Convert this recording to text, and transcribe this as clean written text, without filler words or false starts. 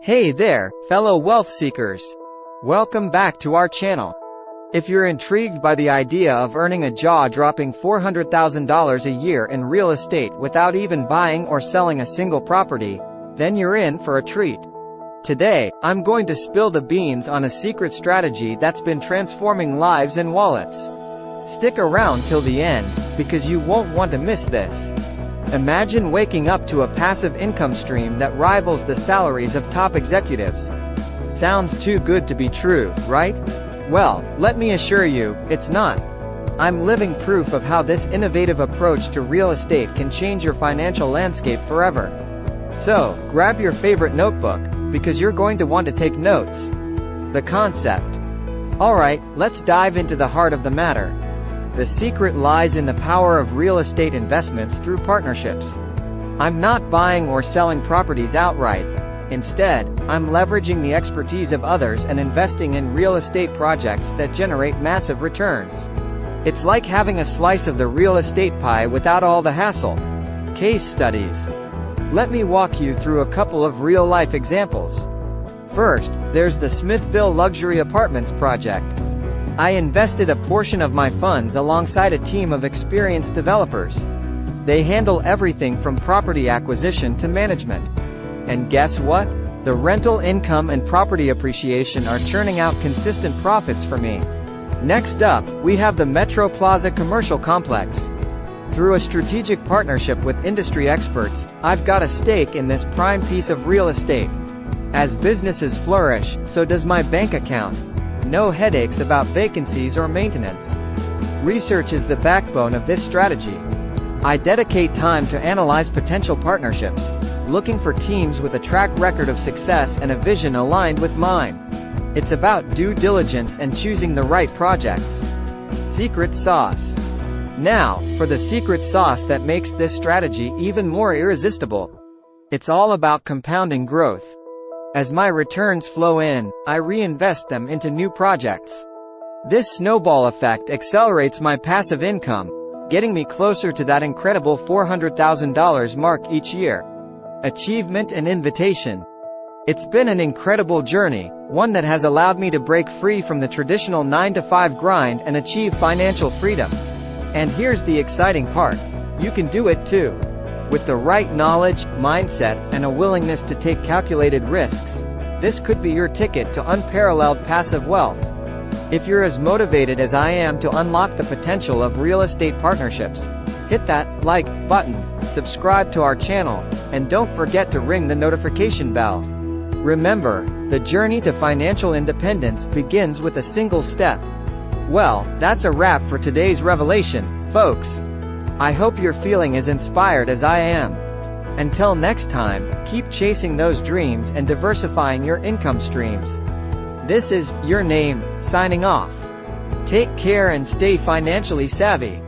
Hey there, fellow wealth seekers. Welcome back to our channel. If you're intrigued by the idea of earning a jaw-dropping $400,000 a year in real estate without even buying or selling a single property, then you're in for a treat. Today, I'm going to spill the beans on a secret strategy that's been transforming lives and wallets. Stick around till the end, because you won't want to miss this. Imagine waking up to a passive income stream that rivals the salaries of top executives. Sounds too good to be true, right? Well, let me assure you, it's not. I'm living proof of how this innovative approach to real estate can change your financial landscape forever. So, grab your favorite notebook, because you're going to want to take notes. The concept. Alright, let's dive into the heart of the matter. The secret lies in the power of real estate investments through partnerships. I'm not buying or selling properties outright. Instead, I'm leveraging the expertise of others and investing in real estate projects that generate massive returns. It's like having a slice of the real estate pie without all the hassle. Case studies. Let me walk you through a couple of real-life examples. First, there's the Smithville Luxury Apartments project. I invested a portion of my funds alongside a team of experienced developers. They handle everything from property acquisition to management. And guess what? The rental income and property appreciation are churning out consistent profits for me. Next up, we have the Metro Plaza Commercial Complex. Through a strategic partnership with industry experts, I've got a stake in this prime piece of real estate. As businesses flourish, so does my bank account. No headaches about vacancies or maintenance. Research is the backbone of this strategy. I dedicate time to analyze potential partnerships, looking for teams with a track record of success and a vision aligned with mine. It's about due diligence and choosing the right projects. Secret sauce. Now, for the secret sauce that makes this strategy even more irresistible. It's all about compounding growth. As my returns flow in, I reinvest them into new projects. This snowball effect accelerates my passive income, getting me closer to that incredible $400,000 mark each year. Achievement and invitation. It's been an incredible journey, one that has allowed me to break free from the traditional 9-to-5 grind and achieve financial freedom. And here's the exciting part. You can do it too. With the right knowledge, mindset, and a willingness to take calculated risks, this could be your ticket to unparalleled passive wealth. If you're as motivated as I am to unlock the potential of real estate partnerships, hit that like button, subscribe to our channel, and don't forget to ring the notification bell. Remember, the journey to financial independence begins with a single step. Well, that's a wrap for today's revelation, folks. I hope you're feeling as inspired as I am. Until next time, keep chasing those dreams and diversifying your income streams. This is Your Name, signing off. Take care and stay financially savvy.